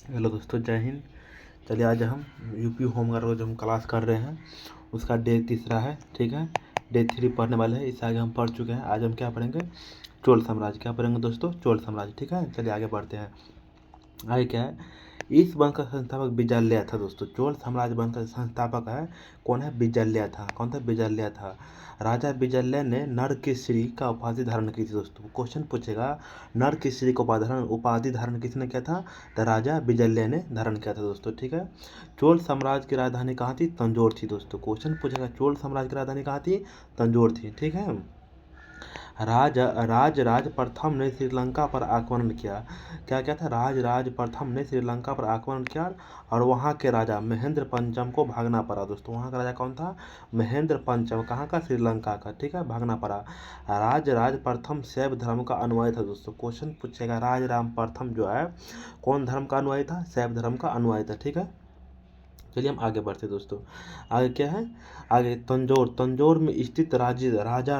Hello दोस्तों, जय हिंद। चलिए आज हम यूपी होमगार्ड जो हम क्लास कर रहे हैं उसका डे तीसरा है। ठीक है, डे 3 पढ़ने वाले हैं। इससे आगे हम पढ़ चुके हैं। आज हम क्या पढ़ेंगे? चोल साम्राज्य। क्या पढ़ेंगे दोस्तों? चोल साम्राज्य। ठीक है, चलिए आगे बढ़ते हैं। आगे क्या है? इस वंश का संस्थापक विजयलय था दोस्तों। चोल साम्राज्य वंश का संस्थापक है कौन है? विजयलय था। कौन था? विजयलय था। राजा विजयलय ने नर की श्री का उपाधि धारण की थी दोस्तों। क्वेश्चन पूछेगा नर की श्री का उपाधि धारण किसने किया था? तो राजा विजयलय ने धारण किया था दोस्तों। ठीक है, चोल साम्राज्य की राजधानी कहाँ थी? तंजौर थी दोस्तों। क्वेश्चन पूछेगा चोल साम्राज्य की राजधानी कहाँ थी? तंजौर थी। ठीक है, राज प्रथम ने श्रीलंका पर आक्रमण किया। क्या क्या था? राज प्रथम ने श्रीलंका पर आक्रमण किया और वहाँ के राजा महेंद्र पंचम को भागना पड़ा दोस्तों। वहाँ का राजा कौन था? महेंद्र पंचम। कहाँ का? श्रीलंका का। ठीक है, भागना पड़ा। राज प्रथम शैव धर्म का अनुयायी था दोस्तों। क्वेश्चन पूछेगा राम प्रथम जो है कौन धर्म का अनुयायी था? शैव धर्म का अनुयायी था। ठीक है, चलिए हम आगे बढ़ते दोस्तों। आगे क्या है? आगे तंजौर में स्थित राजा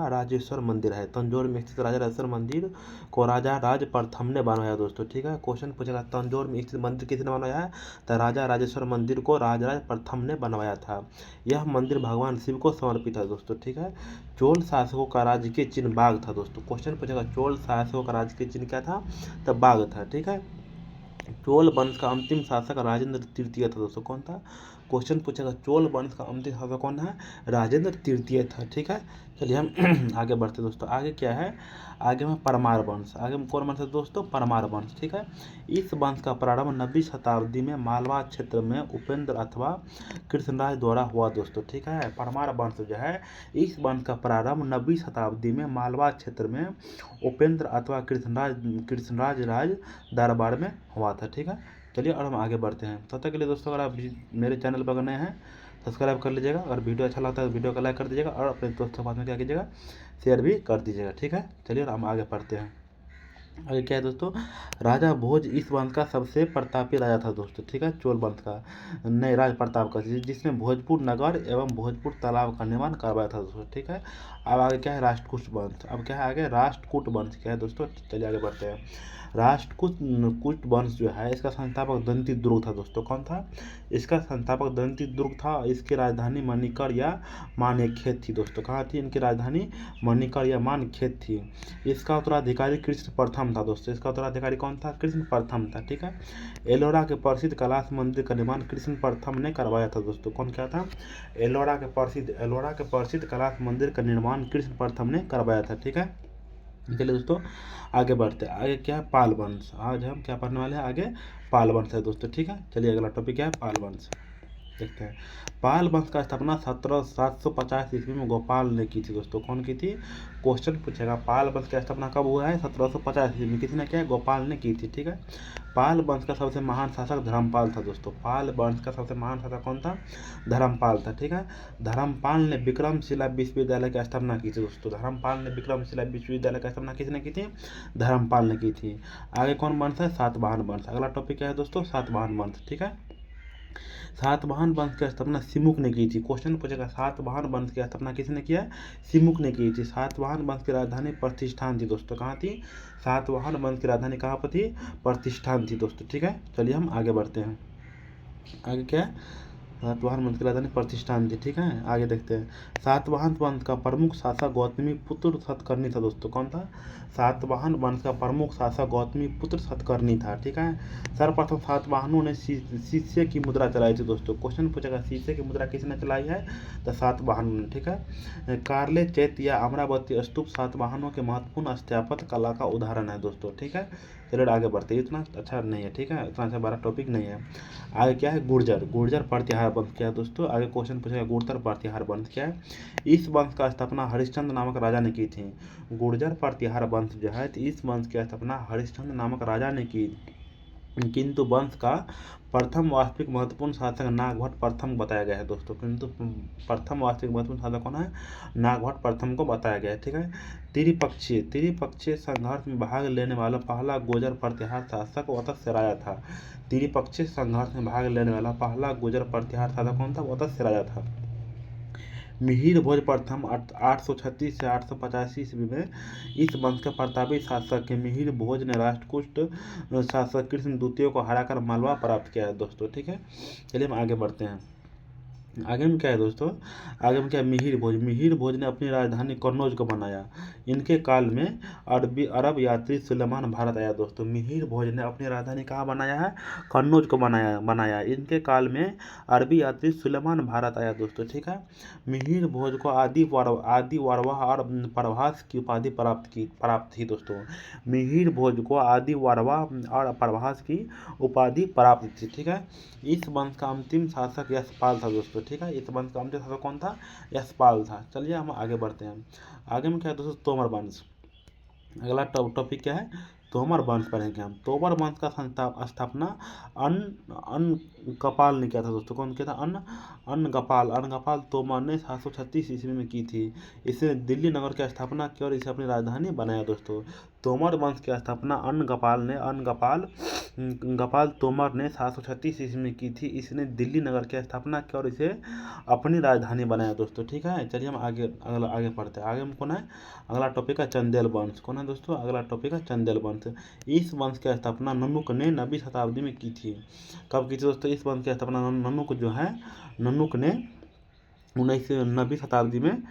राजेश्वर मंदिर है। तंजौर में स्थित राजा राजेश्वर मंदिर को राजा राज प्रथम ने बनवाया दोस्तों। ठीक है, क्वेश्चन पूछेगा तंजौर में स्थित मंदिर किसने बनवाया है? तो राजा राजेश्वर मंदिर को राजराज प्रथम ने बनवाया था। यह मंदिर भगवान शिव को समर्पित है दोस्तों। ठीक है, चोल शासकों का राजकीय चिन्ह बाघ था दोस्तों। क्वेश्चन पूछेगा चोल शासकों का राजकीय चिन्ह क्या था? तो बाघ था। ठीक है, चोल वंश का अंतिम शासक राजेंद्र तृतीय था दोस्तों। कौन था? क्वेश्चन पूछेगा चोल वंश का अंतिम शासक कौन है? राजेंद्र तृतीय था। ठीक है, चलिए हम आगे बढ़ते दोस्तों। आगे क्या है? आगे में परमार वंश। आगे में कौन वंश है दोस्तों? परमार वंश। ठीक है, इस वंश का प्रारंभ 9वीं शताब्दी में मालवा क्षेत्र में उपेंद्र अथवा कृष्णराज द्वारा हुआ दोस्तों। ठीक है, परमार वंश जो है इस वंश का प्रारंभ 9वीं शताब्दी में मालवा क्षेत्र में उपेंद्र अथवा कृष्णराज राज दरबार में हुआ था। ठीक है, चलिए और हम आगे बढ़ते हैं। तब तक के लिए दोस्तों अगर आप मेरे चैनल पर नए हैं सब्सक्राइब कर लीजिएगा। अगर वीडियो अच्छा लगता है तो वीडियो को लाइक कर दीजिएगा और अपने दोस्तों के पास में क्या कीजिएगा? शेयर भी कर दीजिएगा। ठीक है, चलिए और हम आगे बढ़ते हैं। आगे क्या है दोस्तों? राजा भोज इस वंश का सबसे प्रतापी राजा था दोस्तों। ठीक है, चोल वंश का नए राज प्रताप का जिसने भोजपुर नगर एवं भोजपुर तालाब का निर्माण करवाया था दोस्तों। ठीक है, अब आगे क्या है? राष्ट्रकूट वंश। अब क्या है आगे? राष्ट्रकूट वंश क्या है दोस्तों? चलिए आगे बढ़ते हैं। राष्ट्रकूट वंश जो है इसका संस्थापक दंती दुर्ग था दोस्तों। कौन था? इसका संस्थापक दंती दुर्ग था। इसकी राजधानी मणिकर्ण या मानेखेत थी दोस्तों। कहाँ थी इनकी राजधानी? मणिकर्ण या मानखेत थी। इसका उत्तराधिकारी कृष्ण प्रथम था दोस्तों। इसका उत्तराधिकारी कौन था? कृष्ण प्रथम था। ठीक है, एलोरा के प्रसिद्ध कैलाश मंदिर का निर्माण कृष्ण प्रथम ने करवाया था दोस्तों। कौन क्या था? एलोरा के प्रसिद्ध कैलाश मंदिर का निर्माण कृष्ण प्रथम ने करवाया था। ठीक है, चलिए दोस्तों आगे बढ़ते हैं। आगे क्या है? पाल वंश। आज हम क्या पढ़ने वाले हैं? आगे पाल वंश है दोस्तों। ठीक है, चलिए अगला टॉपिक क्या है? पाल वंश देखते हैं। पाल वंश का स्थापना 750 ईस्वी में गोपाल ने की थी दोस्तों। कौन की थी? क्वेश्चन पूछेगा पाल वंश की स्थापना कब हुआ है? 1750 ईस्वी में। किसने किया? गोपाल ने की थी। ठीक है, पाल वंश का सबसे महान शासक धर्मपाल था दोस्तों। पाल वंश का सबसे महान शासक कौन था? धर्मपाल था। ठीक है, धर्मपाल ने विक्रमशिला विश्वविद्यालय की स्थापना की थी दोस्तों। धर्मपाल ने विक्रमशिला विश्वविद्यालय की स्थापना किसने की थी? धर्मपाल ने की थी। आगे कौन वंश है? सातवाहन वंश। अगला टॉपिक क्या है दोस्तों? सातवाहन वंश। ठीक है, सातवाहन वंश की स्थापना सिमुक ने की थी। क्वेश्चन पूछेगा सातवाहन वंश की स्थापना किसने किया? सिमुक ने की थी। सातवाहन वंश की राजधानी प्रतिष्ठान थी दोस्तों। कहाँ थी? सातवाहन वंश की राजधानी कहाँ पर थी? प्रतिष्ठान थी दोस्तों। ठीक है, चलिए हम आगे बढ़ते हैं। आगे क्या है? सातवाहन वंश की राजधानी प्रतिष्ठान थी। ठीक है, आगे देखते हैं। सातवाहन वंश का प्रमुख शासक गौतमी पुत्र सतकर्णी था दोस्तों। कौन था? सातवाहन वंश का प्रमुख शासक गौतमी पुत्र सतकर्णी था। ठीक है, सर्वप्रथम सातवाहनों ने शीशे की मुद्रा चलाई थी दोस्तों। क्वेश्चन पूछेगा शीशे की मुद्रा किसने चलाई है? तो सातवाहनों ने। ठीक है, कार्ले चैत्य या अमरावती स्तूप सातवाहनों के महत्वपूर्ण स्थापत्य कला का उदाहरण है दोस्तों। ठीक है, चलिए आगे बढ़ते हैं। इतना अच्छा नहीं है। ठीक है, इतना अच्छा बड़ा टॉपिक नहीं है। आगे क्या है? गुर्जर प्रतिहार वंश क्या है दोस्तों? आगे क्वेश्चन पूछेगा गुर्जर प्रतिहार वंश क्या है? इस वंश का स्थापना हरिश्चंद्र नामक राजा ने की थी। गुर्जर प्रतिहार वंश जो है तो इस वंश की स्थापना हरिश्चंद्र नामक राजा ने की, किंतु वंश का प्रथम वास्तविक महत्वपूर्ण शासक नागभट्ट प्रथम बताया गया है दोस्तों। किंतु प्रथम वास्तविक महत्वपूर्ण शासक कौन है? नागभट्ट प्रथम को बताया गया है। ठीक है, त्रिपक्षीय संघर्ष में भाग लेने वाला पहला गुर्जर प्रतिहार शासक वत्स्य राजा था। त्रिपक्षीय संघर्ष में भाग लेने वाला पहला गुर्जर प्रतिहार शासक कौन था? वत्स्य राजा था। मिहिर भोज प्रथम 836 से 885 ईस्वी में इस वंश के प्रतापी शासक के मिहिर भोज ने राष्ट्रकूट शासक कृष्ण द्वितीय को हराकर मालवा प्राप्त किया है दोस्तों। ठीक है, चलिए हम आगे बढ़ते हैं। आगे में क्या है दोस्तों, आगे में क्या है, मिहिर भोज ने अपनी राजधानी कन्नौज को बनाया। इनके काल में अरब यात्री सुलेमान भारत आया दोस्तों। मिहिर भोज ने अपनी राजधानी कहाँ बनाया है, कन्नौज को बनाया। इनके काल में अरबी यात्री सुलेमान भारत आया दोस्तों। ठीक है, मिहिर भोज को आदि वारवाह और प्रभास की उपाधि प्राप्त थी दोस्तों। मिहिर भोज को आदि वारवाह और प्रभास की उपाधि प्राप्त थी। ठीक है, इस वंश का अंतिम शासक यशपाल था दोस्तों। ठीक है, इस वंश का अंतिम शासक कौन था, यशपाल था। चलिए हम आगे बढ़ते हैं। आगे में क्या है दोस्तों, तोमर वंश। अगला टॉपिक क्या है, तोमर वंश पढ़ेंगे हम। तोमर वंश का स्थापना अन्नगपाल ने किया था दोस्तों। कौन किया था, अन्नगपाल तोमर ने 736 ईस्वी में की थी। इसने दिल्ली नगर की स्थापना की और इसे अपनी राजधानी बनाया दोस्तों। तोमर वंश की स्थापना अन्नगपाल तोमर ने 736 ईस्वी में की थी। इसने दिल्ली नगर की स्थापना की और इसे अपनी राजधानी बनाया दोस्तों। ठीक है, चलिए हम आगे पढ़ते हैं। आगे में कौन है, अगला टॉपिक है चंदेल वंश। कौन है दोस्तों, अगला टॉपिक है चंदेल वंश। इस वंश की स्थापना ननुक ने 9वीं शताब्दी में की थी। कब की थी दोस्तों, इस वंश की स्थापना ननुक ने 9वीं शताब्दी में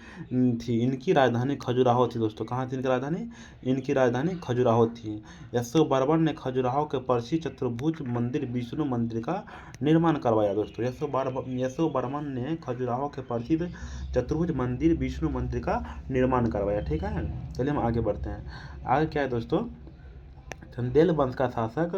थी। इनकी राजधानी खजुराहो थी दोस्तों। कहाँ थी इनकी राजधानी खजुराहो थी। यशोवर्मन ने खजुराहो के प्रसिद्ध चतुर्भुज मंदिर विष्णु मंदिर का निर्माण करवाया दोस्तों। यशोवर्मन ने खजुराहो के प्रसिद्ध चतुर्भुज मंदिर विष्णु मंदिर का निर्माण करवाया। ठीक है, चलिए हम आगे बढ़ते हैं। आगे क्या है दोस्तों, चंदेल वंश का शासक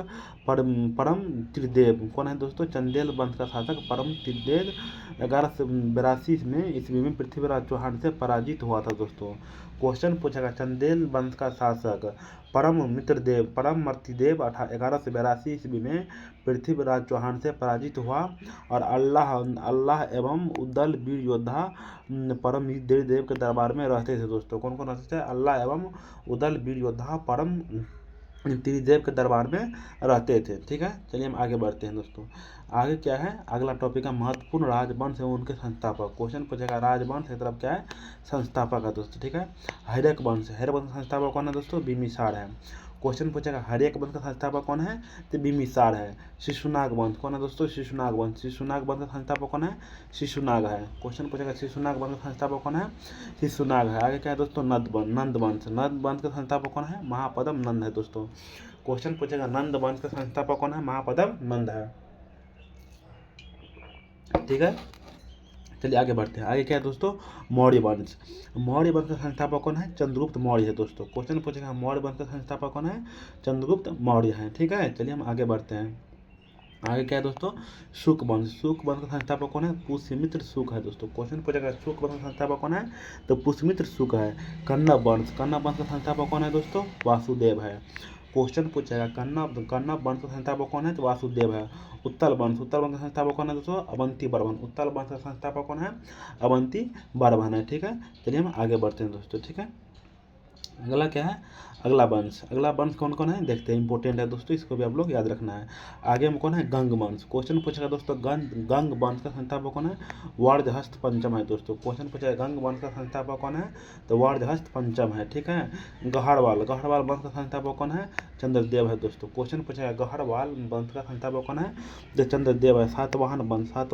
परम त्रिदेव। कौन है दोस्तों, चंदेल वंश का शासक परम त्रिदेव 1182 में ईस्वी में पृथ्वीराज चौहान से पराजित हुआ था दोस्तों। क्वेश्चन पूछेगा, चंदेल वंश का शासक परम मृत्युदेव 1182 ईस्वी में पृथ्वीराज चौहान से पराजित हुआ और अल्लाह एवं उद्दल वीर योद्धा परम त्रिदेव के दरबार में रहते थे दोस्तों। कौन कौन रहते थे, अल्लाह एवं उद्दल वीर योद्धा परम त्रिदेव के दरबार में रहते थे। ठीक है, चलिए हम आगे बढ़ते हैं दोस्तों। आगे क्या है, अगला टॉपिक है महत्वपूर्ण राजवंश एवं उनके संस्थापक। क्वेश्चन पूछेगा, राजवंश की तरफ क्या है, संस्थापक है दोस्तों। ठीक है, हर्यक वंश का संस्थापक कौन है दोस्तों, बिम्बिसार है। क्वेश्चन पूछेगा, हर्यक वंश का संस्थापक कौन है, तो बिम्बिसार है। शिशुनाग वंश कौन है दोस्तों, शिशुनाग वंश का संस्थापक कौन है, शिशुनाग है। क्वेश्चन पूछेगा, शिशुनाग वंश का संस्थापक कौन है, शिशुनाग है। आगे क्या है दोस्तों, नंद वंश का संस्थापक कौन है, महापद्म नंद है दोस्तों। क्वेश्चन पूछेगा, नंद वंश का संस्थापक कौन है, महापद्म नंद है। ठीक है, चलिए आगे बढ़ते हैं। आगे क्या है दोस्तों, मौर्य वंश का संस्थापक कौन है, चंद्रगुप्त मौर्य है दोस्तों। क्वेश्चन पूछेगा, मौर्य वंश का संस्थापक कौन है, चंद्रगुप्त मौर्य है। ठीक है, चलिए हम आगे बढ़ते हैं। आगे क्या है दोस्तों, शुक वंश का संस्थापक कौन है, पुष्यमित्र शुक है दोस्तों। क्वेश्चन पूछेगा, शुक वंश का संस्थापक कौन है, तो पुष्यमित्र शुक है। कन्नव वंश का संस्थापक कौन है दोस्तों, वासुदेव है। क्वेश्चन पूछेगा, कन्नव वंश का संस्थापक कौन है, तो वासुदेव है। उत्तल वंश का संस्थापक कौन है दोस्तों, अवंती वर्मन। उत्तल वंश का संस्थापक कौन है, अवंती वर्मन है। ठीक है, चलिए हम आगे बढ़ते हैं दोस्तों। ठीक है, अगला क्या है, अगला वंश कौन कौन है देखते हैं, इंपॉर्टेंट है दोस्तों, इसको भी आप लोग याद रखना है। आगे में कौन है, गंग वंश। क्वेश्चन पूछेगा दोस्तों, गंग वंश का संस्थापक कौन है, वर्धहस्त पंचम है दोस्तों। क्वेश्चन पूछेगा, गंग वंश का संस्थापक कौन है, तो वर्धहस्त पंचम है। ठीक है, गढ़वाल वंश का संस्थापक कौन है, चंद्रदेव है दोस्तों। क्वेश्चन पूछेगा, गढ़वाल वंश का संस्थापक कौन है, तो चंद्रदेव है। सातवाहन वंश का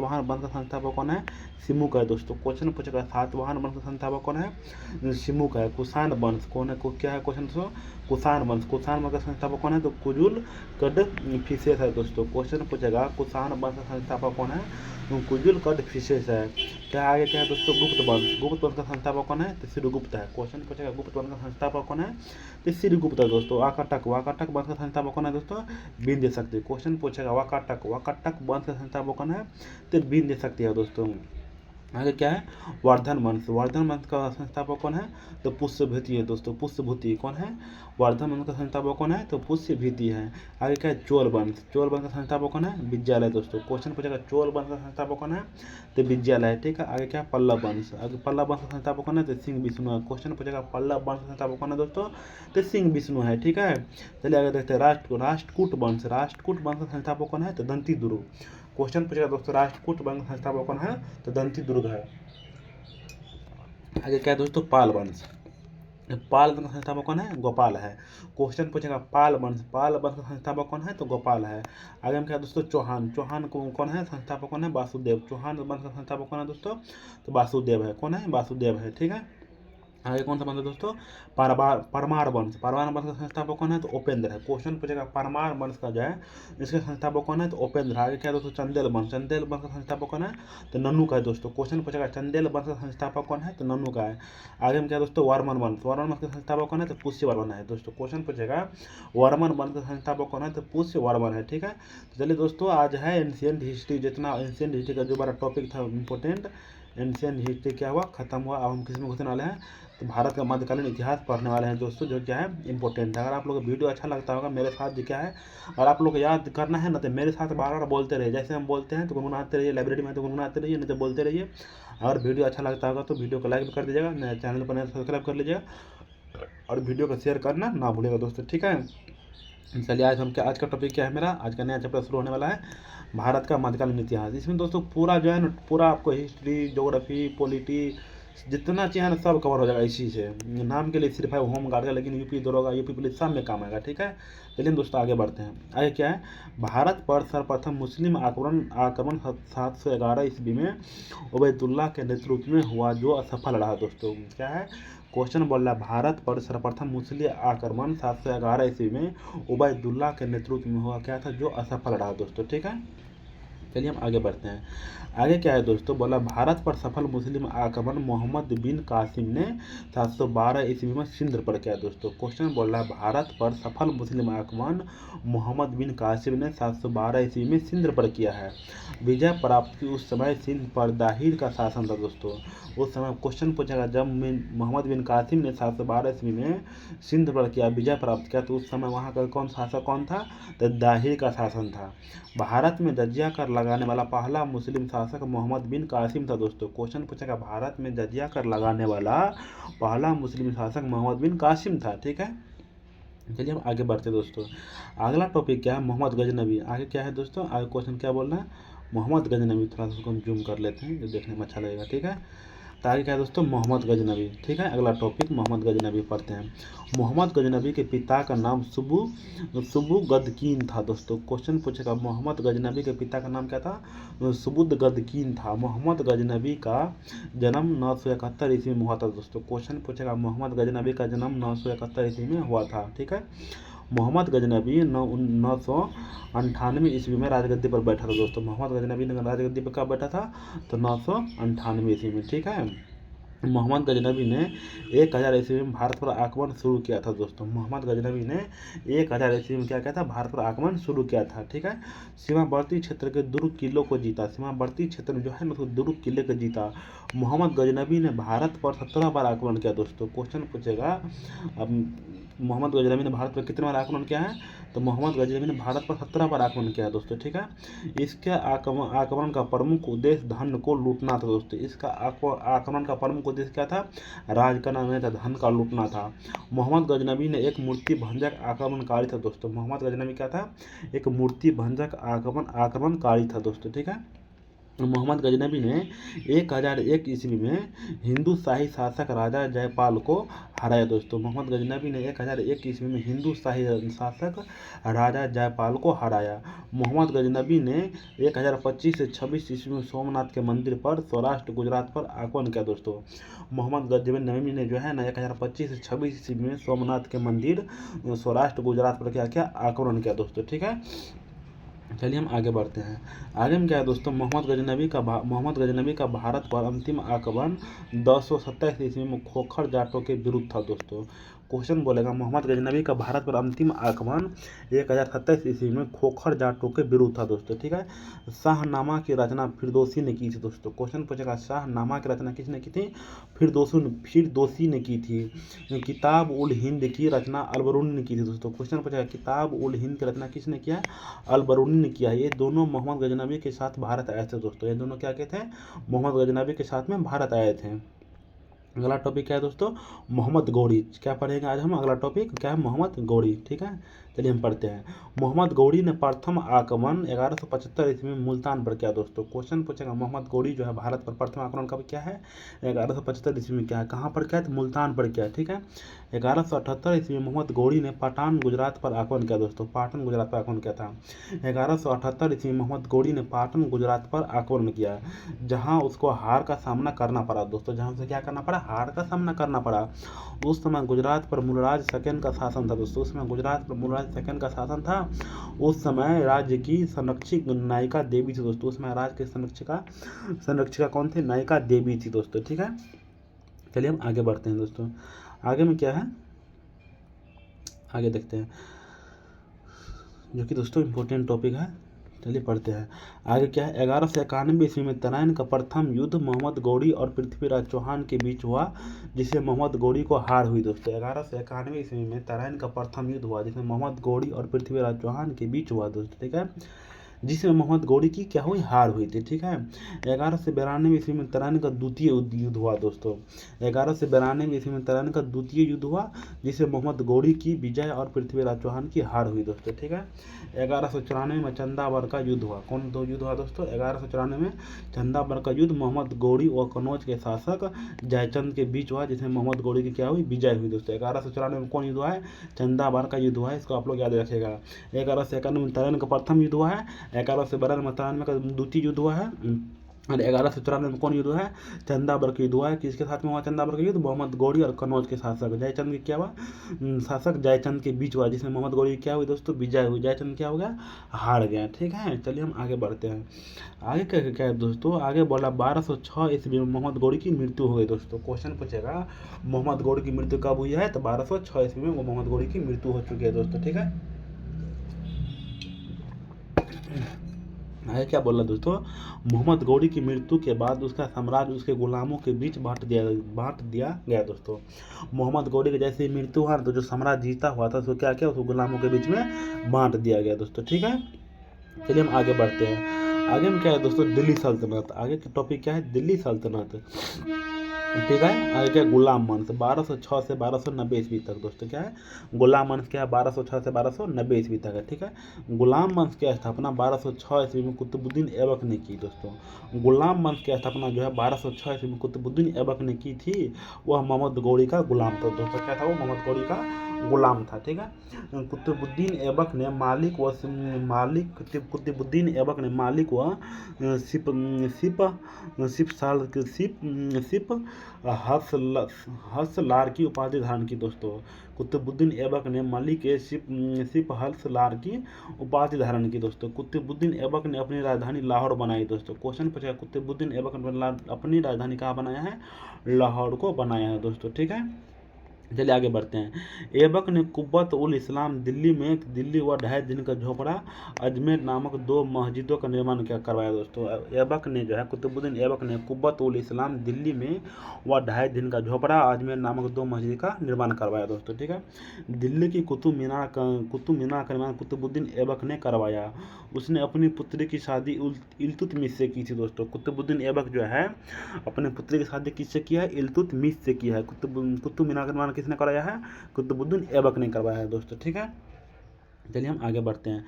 संस्थापक कौन है, सिमुक है दोस्तों। क्वेश्चन पूछेगा, सातवाहन वंश का संस्थापक कौन है, सिमुक है। कुषाण वंश कौन है, क्या है क्वेश्चन दोस्तों, कुषाण वंश का संस्थापक कौन है, तो कुजुल कड़फिसेस है दोस्तों। क्वेश्चन पूछेगा, कुषाण वंश का संस्थापक कौन है, कुजुल कड़फिसेस है। क्या आगे क्या है दोस्तों, गुप्त वंश का संस्थापक कौन है, तो श्रीगुप्त है। क्वेश्चन पूछेगा, गुप्त वंश का संस्थापक कौन है, तो श्रीगुप्त है दोस्तों। वाकाटक वंश का संस्थापक कौन है दोस्तों, विंध्य शक्ति। क्वेश्चन पूछेगा, वाकाटक वंश का संस्थापक कौन है, तो विंध्य शक्ति है दोस्तों। आगे क्या है, वर्धन वंश का संस्थापक कौन है, तो पुष्यभूति है दोस्तों। पुष्यभूति कौन है, वर्धन वंश का संस्थापक कौन है, तो पुष्यभूति है। आगे क्या है, चोल वंश का संस्थापक कौन है, विद्यालय दोस्तों। क्वेश्चन पूछेगा, चोल वंश का संस्थापक कौन है, तो विद्यालय। ठीक है, आगे क्या है, पल्लव वंश का संस्थापक कौन है, तो सिंह विष्णु है। क्वेश्चन पूछेगा, पल्लव वंश का संस्थापक कौन है दोस्तों, तो सिंह विष्णु है। ठीक है, चलिए आगे देखते हैं, राष्ट्रकूट वंश का संस्थापक कौन है, तो दंती दुर्ग। क्वेश्चन पूछेगा दोस्तों, राष्ट्रकूट वंश का संस्थापक कौन है, तो दंती दुर्ग है। आगे क्या है दोस्तों, पाल वंश। पाल वंश का संस्थापक कौन है, गोपाल है। क्वेश्चन पूछेगा पाल वंश का संस्थापक कौन है, तो गोपाल है। आगे हम क्या है दोस्तों, चौहान। चौहान को कौन है, संस्थापक कौन है, वासुदेव। चौहान वंश का संस्थापक कौन है दोस्तों, तो वासुदेव है। कौन है, वासुदेव है, ठीक है। आगे कौन सा वंश है दोस्तों, परमार वंश। परमार वंश का संस्थापक कौन है, तो उपेंद्र है। क्वेश्चन पूछेगा परमार वंश का जो है इसके संस्थापक कौन है, तो उपेंद्र। आगे क्या है दोस्तों, चंदेल वंश। चंदेल वंश का संस्थापक कौन है, तो नन्नू का है दोस्तों। क्वेश्चन पूछेगा चंदेल वंश का संस्थापक कौन है, तो नन्नू का है। आगे में क्या है दोस्तों, वर्मन वंश। वर्मन वंश का संस्थापक कौन है, तो पुष्य वर्मन है दोस्तों। क्वेश्चन पूछेगा वर्मन वंश का संस्थापक कौन है, तो पुष्य वर्मन है, ठीक है। तो चलिए दोस्तों, आज है एंशियंट हिस्ट्री। जितना एंशियंट हिस्ट्री का जो हमारा टॉपिक था इंपॉर्टेंट, एंशियंट हिस्ट्री क्या हुआ, खत्म हुआ। अब हम किसी में घुसने वाले हैं, तो भारत का मध्यकालीन इतिहास पढ़ने वाले हैं दोस्तों, जो क्या है इंपॉर्टेंट है। अगर आप लोग को वीडियो अच्छा लगता होगा, मेरे साथ जो क्या है, और आप लोग को याद करना है ना, तो मेरे साथ बार बार बोलते रहिए। जैसे हम बोलते हैं तो गुनगुनाते रहिए, लाइब्रेरी में तो गुनगुनाते रहिए, नहीं तो बोलते रहिए। अगर वीडियो अच्छा लगता होगा तो वीडियो को लाइक भी कर दीजिएगा, मेरे चैनल पर सब्सक्राइब कर लीजिएगा, और वीडियो को शेयर करना ना भूलिएगा दोस्तों, ठीक है। चलिए आज का टॉपिक क्या है मेरा, आज का नया चैप्टर शुरू होने वाला है, भारत का मध्यकालीन इतिहास। इसमें दोस्तों पूरा जो है ना, पूरा आपको हिस्ट्री, ज्योग्राफी, पॉलिटी, जितना चाहिए ना सब कवर हो जाएगा इसी से। नाम के लिए सिर्फ है होम गार्ड का, लेकिन यूपी दरोगा, यूपी पुलिस सब में काम आएगा, ठीक है। चलिए दोस्तों आगे बढ़ते हैं। आगे क्या है, भारत पर सर्वप्रथम मुस्लिम आक्रमण 711 ईस्वी में उबैदुल्ला के नेतृत्व में हुआ, जो असफल रहा दोस्तों। क्या है, क्वेश्चन बोल रहा है भारत पर सर्वप्रथम मुस्लिम आक्रमण 711 ईस्वी में उबैदुल्ला के नेतृत्व में हुआ, क्या था, जो असफल रहा दोस्तों, ठीक है। चलिए हम आगे बढ़ते हैं। आगे क्या है दोस्तों, बोला भारत पर सफल मुस्लिम आक्रमण मोहम्मद बिन कासिम ने 712 ईस्वी में सिंध पर किया दोस्तों। क्वेश्चन बोल रहा है भारत पर सफल मुस्लिम आक्रमण मोहम्मद बिन कासिम ने 712 ईस्वी में सिंध पर किया है। विजय प्राप्ति उस समय सिंध पर दाहिर का शासन था दोस्तों। उस समय क्वेश्चन पूछेगा, जब मोहम्मद बिन कासिम ने 712 ईस्वी में सिंध पर किया, विजय प्राप्त किया, तो उस समय वहाँ का कौन शासक कौन था, तो दाहिर का शासन था। भारत में जजिया कर लगाने वाला पहला मुस्लिम शासक मोहम्मद बिन कासिम था दोस्तों। क्वेश्चन पूछेगा भारत में जजिया कर लगाने वाला पहला मुस्लिम शासक मोहम्मद बिन कासिम था, ठीक है। चलिए हम आगे बढ़ते दोस्तों। अगला टॉपिक क्या है, मोहम्मद गजनबी। आगे क्या है दोस्तों, आगे क्वेश्चन क्या बोल रहा है, मोहम्मद गजनबी। थोड़ा सा उसको हम जूम कर लेते हैं, जो देखने में अच्छा लगेगा, ठीक है। तो आगे क्या है दोस्तों, मोहम्मद गजनबी, ठीक है। अगला टॉपिक मोहम्मद गजनबी पढ़ते हैं। मोहम्मद गजनबी के पिता का नाम सुबुगदकीन था दोस्तों। क्वेश्चन पूछेगा मोहम्मद गजनबी के पिता का नाम क्या था, सुबुगदकीन था। मोहम्मद गजनबी का जन्म 971 ईस्वी में हुआ था दोस्तों। क्वेश्चन पूछेगा मोहम्मद गजनबी का जन्म 971 ईस्वी में हुआ था, ठीक है। मोहम्मद गजनबी 998 ईस्वी में राजगद्दी पर बैठा था दोस्तों। मोहम्मद गजनबी ने राजगद्दी पर कब बैठा था, तो 998 ईस्वी में, ठीक है। मोहम्मद गजनबी ने 1000 ईस्वी में भारत पर आक्रमण शुरू किया था दोस्तों। मोहम्मद गजनबी ने 1000 ईस्वी में क्या किया था, भारत पर आक्रमण शुरू किया था, ठीक है। सीमावर्ती क्षेत्र के दुर्ग किलों को जीता। सीमावर्ती क्षेत्र में जो है मतलब दुर्ग किले को जीता। मोहम्मद गजनबी ने भारत पर 17 बार आक्रमण किया दोस्तों। क्वेश्चन पूछेगा, अब मोहम्मद गजनबी ने भारत पर कितने बार आक्रमण किया है, तो मोहम्मद गजनबी ने भारत पर 17 बार आक्रमण किया है दोस्तों, ठीक है। इसके आक्रमण का प्रमुख उद्देश्य धन को लूटना था दोस्तों। इसका आक्रमण का प्रमुख उद्देश्य क्या था, राज करना नहीं था, धन का लूटना था। मोहम्मद गजनबी ने एक मूर्ति भंजक आक्रमणकारी था दोस्तों। मोहम्मद गजनबी क्या था, एक मूर्ति भंजक आक्रमणकारी था दोस्तों, ठीक है। मोहम्मद गजनबी ने 1001 ईस्वी में हिंदू शाही शासक राजा जयपाल को हराया दोस्तों। मोहम्मद गजनबी ने 1001 ईस्वी में हिंदू शाही शासक राजा जयपाल को हराया। मोहम्मद गजनबी ने 1025 से 26 ईस्वी में सोमनाथ के मंदिर पर सौराष्ट्र गुजरात पर आक्रमण किया दोस्तों। मोहम्मद गजनबी ने जो है ना 1025 से 26 ईस्वी में सोमनाथ के मंदिर सौराष्ट्र गुजरात पर क्या किया, आक्रमण किया दोस्तों, ठीक है। चलिए हम आगे बढ़ते हैं। आगे में क्या है दोस्तों, मोहम्मद गजनबी का भारत पर अंतिम आक्रमण 1027 ईस्वी में खोखर जाटों के विरुद्ध था दोस्तों। क्वेश्चन बोलेगा मोहम्मद गजनबी का भारत पर अंतिम आक्रमण 1027 ईस्वी में खोखर जाटों के विरुद्ध था दोस्तों, ठीक है। शाहनामा की रचना फिरदौसी ने की थी दोस्तों। क्वेश्चन पूछेगा शाहनामा की रचना किसने की थी, फिरदौसी ने की थी। किताब उल हिंद की रचना अलबरूनी ने की थी दोस्तों। क्वेश्चन पूछेगा किताब उल हिंद की रचना किसने किया, अलबरूनी ने किया। ये दोनों मोहम्मद गजनबी के साथ भारत आए थे दोस्तों। ये दोनों क्या कहते हैं, मोहम्मद गजनबी के साथ में भारत आए थे। अगला टॉपिक क्या है दोस्तों, मोहम्मद गौरी। क्या पढ़ेंगे आज हम, अगला टॉपिक क्या है, मोहम्मद गौरी, ठीक है। चलिए हम पढ़ते हैं। मोहम्मद गौरी ने प्रथम आक्रमण 1175 ईस्वी में मुल्तान पर किया। दोस्तों क्वेश्चन पूछेगा, मोहम्मद गौरी जो है भारत पर प्रथम आक्रमण कब क्या है? 1175 ईस्वी में क्या है, कहाँ पर क्या है? तो मुल्तान पर क्या है, ठीक है। 1178 ईस्वी में मोहम्मद गौरी ने पाटन गुजरात पर आक्रमण किया। दोस्तों पाटन गुजरात पर आक्रमण किया था। 1178 ईस्वी में मोहम्मद गौरी ने पाटन गुजरात पर आक्रमण किया, जहां उसको हार का सामना करना पड़ा। दोस्तों जहां उसे क्या करना पड़ा? हार का सामना करना पड़ा। उस समय गुजरात पर मूलराज सेकंड का शासन था। दोस्तों उस समय गुजरात पर मूलराज सेकंड का शासन था। उस समय राज्य की संरक्षक नायिका देवी थी। दोस्तों उस समय राज्य की संरक्षिका कौन थी? नायिका देवी थी। दोस्तों ठीक है, चलिए हम आगे बढ़ते हैं। दोस्तों आगे में क्या है, आगे देखते हैं, जो कि दोस्तों इम्पोर्टेंट टॉपिक है। चलिए पढ़ते हैं आगे क्या है। 1191 ईस्वी में तराइन का प्रथम युद्ध मोहम्मद गौरी और पृथ्वीराज चौहान के बीच हुआ, जिससे मोहम्मद गौरी को हार हुई। दोस्तों 1191 ईस्वी में तराइन का प्रथम युद्ध हुआ, जिसमें मोहम्मद गौरी और पृथ्वीराज चौहान के बीच हुआ। दोस्तों ठीक है, जिसमें मोहम्मद गौरी की क्या हुई? हार हुई थी। ठीक है, 1192 ईस्वी में तराइन का द्वितीय युद्ध हुआ। दोस्तों 1192 ईस्वी में तराइन का द्वितीय युद्ध हुआ, जिसमें मोहम्मद गौरी की विजय और पृथ्वीराज चौहान की हार हुई। दोस्तों ठीक है, 1194 में चंदावर का युद्ध हुआ। कौन दो युद्ध हुआ? दोस्तों 1194 में चंदावर का युद्ध मोहम्मद गौरी और कन्नौज के शासक जयचंद के बीच हुआ, जिसमें मोहम्मद गौरी की क्या हुई? विजय हुई। दोस्तों 1194 में कौन युद्ध हुआ है? चंदावर का युद्ध हुआ है, इसको आप लोग याद रखिएगा। 1191 में तराइन का प्रथम युद्ध हुआ है, 1192 में तराइन का द्वितीय युद्ध हुआ है, और 1194 में कौन युद्ध हुआ है? चंदाबर का युद्ध हुआ है। किसके साथ में हुआ चंदाबर का युद्ध? मोहम्मद गौरी और कन्नौज के शासक जयचंद के क्या हुआ? शासक जयचंद के बीच हुआ, जिसमें मोहम्मद गौरी की क्या हुई? दोस्तों विजय हुई, जयचंद क्या हो गया? हार गया। ठीक है, चलिए हम आगे बढ़ते हैं। आगे क्या है दोस्तों? आगे बोला 1206 ईस्वी में मोहम्मद गौरी की मृत्यु हो गई। दोस्तों क्वेश्चन पूछेगा, मोहम्मद गौरी की मृत्यु कब हुई है? तो 1206 ईस्वी में वो मोहम्मद गौरी की मृत्यु हो चुकी है। दोस्तों ठीक है, आगे क्या बोला दोस्तों? मोहम्मद गौरी की मृत्यु के बाद उसका साम्राज्य उसके गुलामों के बीच बांट दिया गया। दोस्तों मोहम्मद गौरी की जैसे मृत्यु हुआ तो जो साम्राज्य जीता हुआ था उसको क्या किया? उसको गुलामों के बीच में बांट दिया गया। दोस्तों ठीक है, चलिए हम आगे बढ़ते हैं। आगे में क्या है दोस्तों? दिल्ली सल्तनत। आगे का टॉपिक क्या है? दिल्ली सल्तनत। ठीक है, आगे क्या? गुलाम वंश 1206 से 1290 ईस्वी तक। दोस्तों क्या है? गुलाम वंश क्या है? 1206 से 1290 ईस्वी तक है। ठीक है, गुलाम वंश की स्थापना 1206 ईस्वी में कुतुबुद्दीन ऐबक ने की। दोस्तों गुलाम वंश की स्थापना जो है 1206 ईस्वी में कुतुबुद्दीन ऐबक ने की थी। वह मोहम्मद गौरी का गुलाम था। दोस्तों क्या था? वो मोहम्मद गौरी का गुलाम था। ठीक है, कुतुबुद्दीन ऐबक ने कुतुबुद्दीन ऐबक ने मालिक व सिप सिप सिप साल सिप हसलार की उपाधि धारण की। दोस्तों कुतुबुद्दीन ऐबक ने मलिक के सिप हसलार की उपाधि धारण की। दोस्तों कुतुबुद्दीन ऐबक ने अपनी राजधानी लाहौर बनाई। दोस्तों क्वेश्चन पूछा, कुतुबुद्दीन ऐबक ने अपनी राजधानी कहाँ बनाया है? लाहौर को बनाया है। दोस्तों ठीक है, चलिए आगे बढ़ते हैं। ऐबक ने कुब्बत उल इस्लाम दिल्ली व ढाई दिन का झोपड़ा अजमेर नामक 2 मस्जिदों का निर्माण करवाया। दोस्तों ऐबक ने जो है कुतुबुद्दीन ऐबक ने कुब्बत उल इस्लाम दिल्ली में व ढाई दिन का झोपड़ा अजमेर नामक 2 मस्जिद का निर्माण करवाया। दोस्तों ठीक है, दिल्ली की कुतुब मीनार का निर्माण कुतुबुद्दीन ऐबक ने करवाया। उसने अपनी पुत्री की शादी इल्तुतमिश से की थी। दोस्तों कुतुबुद्दीन ऐबक जो है अपने पुत्री की शादी किससे किया है? इल्तुतमिश से किया है। कुतुब मीनार का निर्माण किसने कराया है? कुतुबुद्दीन ऐबक ने करवाया है। दोस्तों ठीक है, चलिए हम आगे बढ़ते हैं।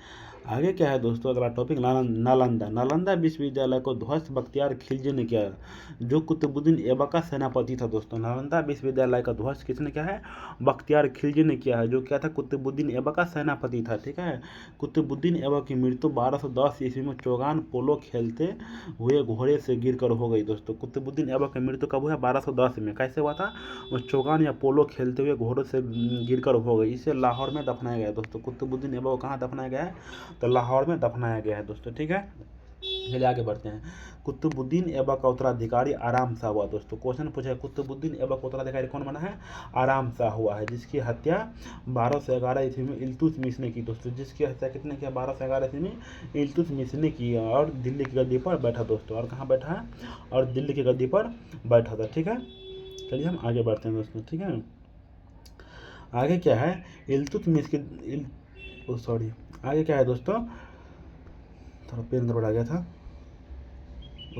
आगे क्या है दोस्तों? अगला टॉपिक नालंदा विश्वविद्यालय को ध्वस्त बख्तियार खिलजी ने किया, जो कुतुबुद्दीन ऐबक का सेनापति था। दोस्तों नालंदा विश्वविद्यालय का ध्वस्त किसने किया है? बख्तियार खिलजी ने किया है, जो क्या था? कुतुबुद्दीन ऐबक का सेनापति था। ठीक है, कुतुबुद्दीन ऐबक की मृत्यु 1210 ईस्वी में चौगान पोलो खेलते हुए घोड़े से गिरकर हो गई। दोस्तों कुतुबुद्दीन ऐबक की मृत्यु कब हुआ? 1210 में। कैसे हुआ था? वो चौगान या पोलो खेलते हुए घोड़ों से गिरकर हो गई। इसे लाहौर में दफनाया गया। दोस्तों कुतुबुद्दीन ऐबक को कहाँ दफनाया गया है? तो लाहौर में दफनाया गया है। दोस्तों ठीक है, चलिए आगे बढ़ते हैं। कुतुबुद्दीन ऐबक का उत्तराधिकारी आराम शाह हुआ। दोस्तों क्वेश्चन पूछा है, कुतुबुद्दीन ऐबक का उत्तराधिकारी कौन बना है? आराम शाह हुआ है, जिसकी हत्या 1211 ईस्वी में इल्तुतमिश ने की। दोस्तों जिसकी हत्या कितने किया? 1211 ईस्वी में इल्तुतमिश ने की, और दिल्ली की गद्दी पर बैठा। दोस्तों और कहाँ बैठा है? और दिल्ली की गद्दी पर बैठा था। ठीक है, चलिए हम आगे बढ़ते हैं दोस्तों। ठीक है, आगे क्या है? इल्तुतमिश की आगे क्या है दोस्तों? थोड़ा पेन गड़बड़ा गया था,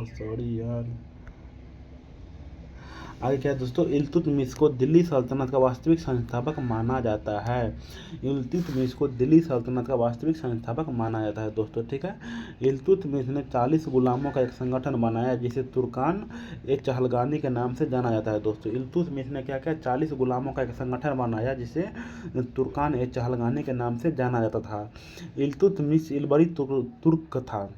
सॉरी यार। आगे क्या है दोस्तों, इल्तुतमिश को दिल्ली सल्तनत का वास्तविक संस्थापक माना जाता है। इल्तुतमिश को दिल्ली सल्तनत का वास्तविक संस्थापक माना जाता है दोस्तों, ठीक है। इल्तुतमिश ने 40 गुलामों का एक संगठन बनाया जिसे तुर्कान ए चहलगानी के नाम से जाना जाता है दोस्तों। इल्तुतमिश ने क्या किया, 40 गुलामों का एक संगठन बनाया जिसे तुर्कान ए चहलगानी के नाम से जाना जाता था। इल्तुतमिश इलबरी तुर्क था।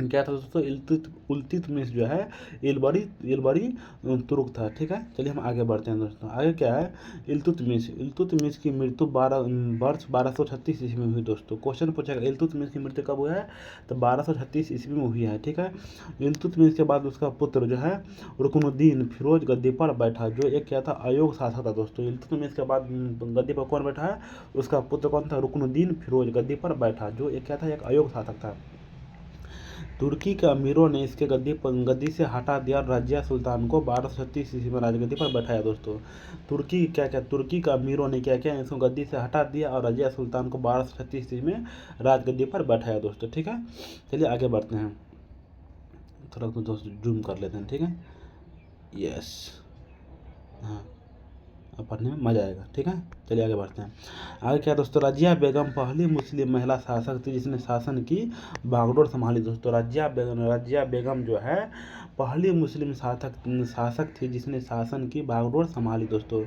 क्या था दोस्तों, इल्तुतमिश जो है इलबरी इलबरी तुर्क था, ठीक है। चलिए हम आगे बढ़ते हैं दोस्तों। आगे क्या है, इल्तुतमिश की मृत्यु 1236 ईस्वी में हुई दोस्तों। क्वेश्चन पूछेगा इल्तुतमिश की मृत्यु कब हुआ है, तो 1236 ईस्वी में हुई है, ठीक है। इल्तुतमिश के बाद उसका पुत्र जो है रुकनुद्दीन फिरोज गद्दी पर बैठा, जो एक क्या था, अयोग्य शासक था दोस्तों। इल्तुतमिश के बाद गद्दी पर कौन बैठा है, उसका पुत्र कौन था, रुकनुद्दीन फिरोज गद्दी पर बैठा, जो एक क्या था, एक अयोग्य शासक था। तुर्की के अमीरों ने इसके गद्दी से हटा दिया और रजिया सुल्तान को 1236 ईस्वी में राजगद्दी पर बैठाया दोस्तों। तुर्की के अमीरों ने क्या किया, इसको गद्दी से हटा दिया और रजिया सुल्तान को 1236 ईस्वी में राजगद्दी पर बैठाया दोस्तों, ठीक है। चलिए आगे बढ़ते हैं, थोड़ा दोस्तों जूम कर लेते हैं, ठीक है। यस, हाँ, अब पढ़ने में मज़ा आएगा, ठीक है। चलिए आगे बढ़ते हैं। आगे क्या दोस्तों, रजिया बेगम पहली मुस्लिम महिला शासक थी जिसने शासन की बागडोर संभाली दोस्तों। रजिया बेगम जो है पहली मुस्लिम शासक थी जिसने शासन की बागडोर संभाली दोस्तों।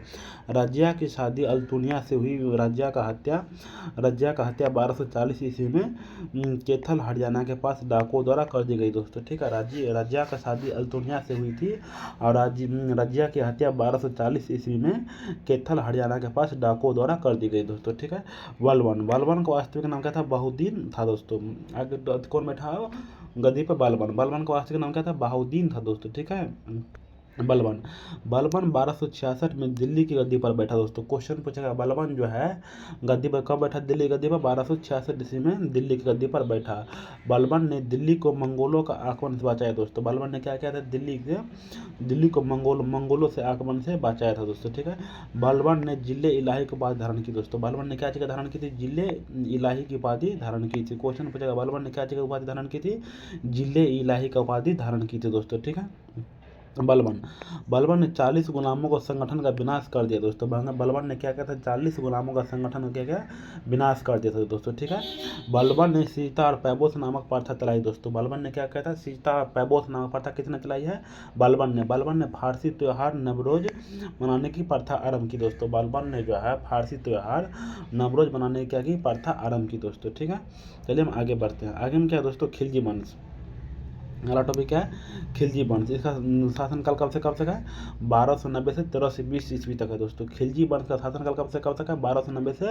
रजिया की शादी अल्तुनिया से हुई। रजिया का हत्या 1240 ईस्वी में कैथल हरियाणा के पास डाकुओं द्वारा कर दी गई दोस्तों, ठीक है। रजिया का शादी अल्तुनिया से हुई थी और रजिया की हत्या 1240 ईस्वी में कैथल हरियाणा के पास डाकुओं द्वारा कर दी गई दोस्तों, ठीक है। बलबन का वास्तविक नाम क्या था, बहुद्दीन था दोस्तों। आगे कौन बैठा गद्दी पर, बलबन का वास्तविक नाम क्या था, बहाउद्दीन था दोस्तों, ठीक है। बलबन 1266 में दिल्ली की गद्दी पर बैठा दोस्तों। क्वेश्चन पूछेगा, बलबन जो है गद्दी पर कब बैठा, दिल्ली गद्दी पर 1266 ईस्वी में दिल्ली की गद्दी पर बैठा। बलबन ने दिल्ली को मंगोलों का आक्रमण से बचाया दोस्तों। बलबन ने क्या किया था, दिल्ली को मंगोलों से आक्रमण से बचाया था दोस्तों, ठीक है। बलबन ने जिले इलाही की उपाधि धारण की दोस्तों। बलबन ने क्या चीज़ धारण की थी, जिले इलाही की उपाधि धारण की थी। क्वेश्चन पूछेगा, बलबन ने क्या चीज़ उपाधि धारण की थी, जिले इलाही का उपाधि धारण की थी दोस्तों, ठीक है। बलबन ने 40 गुलामों को संगठन का विनाश कर दिया दोस्तों। बलबन ने क्या किया था, 40 गुलामों का संगठन क्या विनाश कर दिया था दोस्तों, ठीक है। बलबन ने सीता और पैबोस नामक प्रथा चलाई दोस्तों। बलबन ने क्या किया था, सीता और पैबोस नामक प्रथा किसने चलाई है, बलबन ने फारसी त्यौहार नवरोज मनाने की प्रथा आरंभ की दोस्तों। बलबन ने जो है फारसी त्यौहार नवरोज मनाने की क्या की प्रथा आरंभ की दोस्तों, ठीक है। चलिए हम आगे बढ़ते हैं। आगे में क्या है दोस्तों, खिलजी वंश। अगला टॉपिक क्या है, खिलजी वंश। इसका शासनकाल कब से है, 1290 से 1320 ईस्वी तक है दोस्तों। खिलजी वंश का शासनकाल कब से है, 1290 से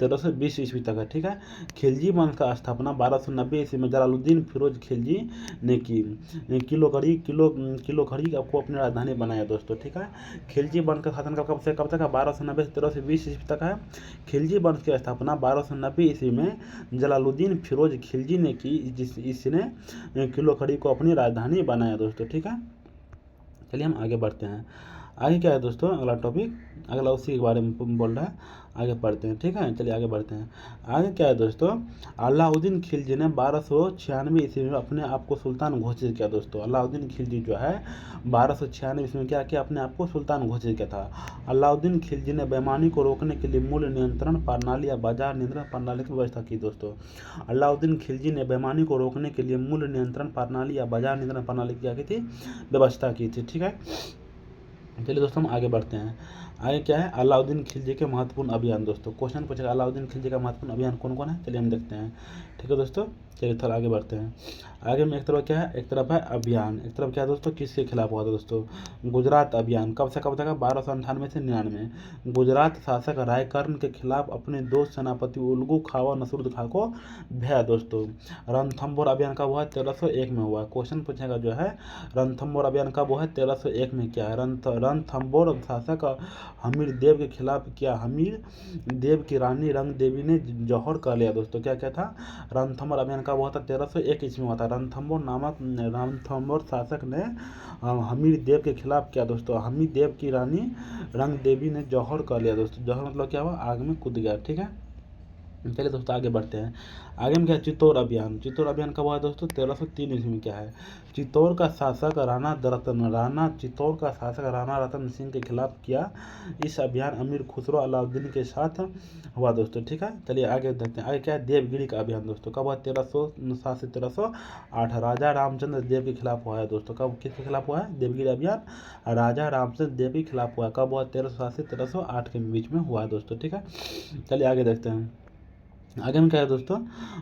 1320 ईस्वी तक है, ठीक है। खिलजी वंश का स्थापना 1290 ईस्वी में जलालुद्दीन फिरोज खिलजी ने की। किलो खड़ी को अपनी राजधानी बनाया दोस्तों, ठीक है। खिलजी वंश का शासनकाल कब से है, 1290 से 1320 ईस्वी तक है। खिलजी वंश की स्थापना 1290 ईस्वी में जलालुद्दीन फिरोज खिलजी ने की, इसने किलो खड़ी को अपनी राजधानी बनाया दोस्तों, ठीक है। चलिए हम आगे बढ़ते हैं। आगे क्या है दोस्तों, अगला टॉपिक, अगला उसी के बारे में बोल रहा है, आगे पढ़ते हैं, ठीक है। चलिए आगे बढ़ते हैं। आगे क्या है दोस्तों, अलाउद्दीन खिलजी ने 1296 ईस्वी में अपने आप को सुल्तान घोषित किया दोस्तों। अलाउद्दीन खिलजी जो है 1296 ईस्वी में क्या किया, अपने आप को सुल्तान घोषित किया था। अलाउद्दीन खिलजी ने बेईमानी को रोकने के लिए मूल्य नियंत्रण प्रणाली या बाजार नियंत्रण प्रणाली की व्यवस्था की दोस्तों। अलाउद्दीन खिलजी ने बेईमानी को रोकने के लिए मूल्य नियंत्रण प्रणाली या बाजार नियंत्रण प्रणाली की क्या की थी, व्यवस्था की थी, ठीक है। चलिए दोस्तों हम आगे बढ़ते हैं। आगे क्या है, अलाउद्दीन खिलजी के महत्वपूर्ण अभियान दोस्तों। क्वेश्चन पूछेगा, अलाउद्दीन खिलजी का महत्वपूर्ण अभियान कौन कौन है, चलिए हम देखते हैं, ठीक है दोस्तों। चलिए थोड़ा आगे बढ़ते हैं। आगे में एक तरफ क्या है, एक तरफ है अभियान, एक तरफ क्या है दोस्तों, किसके खिलाफ हुआ था दोस्तों, गुजरात अभियान। कब से कब तक, 1298 से 99। गुजरात शासक रायकर्ण के खिलाफ अपने दोस्त सेनापति उल्गू खां व नसरुद्दीन खां को भेजा दोस्तों। रणथंभौर अभियान कब हुआ, 1301 में हुआ। क्वेश्चन पूछेगा जो है, रणथंभौर अभियान कब हुआ है, 1301 में क्या है। रणथंभौर शासक हमीर देव के खिलाफ किया। हमीर देव की रानी रंग देवी ने जौहर कर लिया दोस्तों। क्या क्या था, रणथंभौर अभियान कब हुआ था, 1301 ईस्वी में हुआ था। रणथंभौर शासक ने हमीर देव के खिलाफ किया दोस्तों। हमीर देव की रानी रंग देवी ने जौहर कर लिया दोस्तों। जौहर मतलब क्या हुआ, आग में कूद गया, ठीक है। चलिए दोस्तों आगे बढ़ते हैं। आगे में क्या है, चित्तौड़ अभियान। चित्तौड़ अभियान कब हुआ है दोस्तों, 1303 ईस्वी में क्या है, चित्तौड़ का शासक चित्तौड़ का शासक राणा रतन सिंह के खिलाफ किया। इस अभियान अमीर खुसरो अलाउद्दीन के साथ हुआ दोस्तों। ठीक है, चलिए आगे देखते हैं। आगे क्या है, देवगिरी का अभियान दोस्तों। कब हुआ, 1307 से 1308 राजा रामचंद्र देव के खिलाफ हुआ है दोस्तों। कब किसके खिलाफ हुआ है, देवगिरी अभियान राजा रामचंद्र देव के खिलाफ हुआ। कब हुआ, 1307 से 1308 के बीच में हुआ है दोस्तों। ठीक है, चलिए आगे देखते हैं। आगे में क्या है दोस्तों,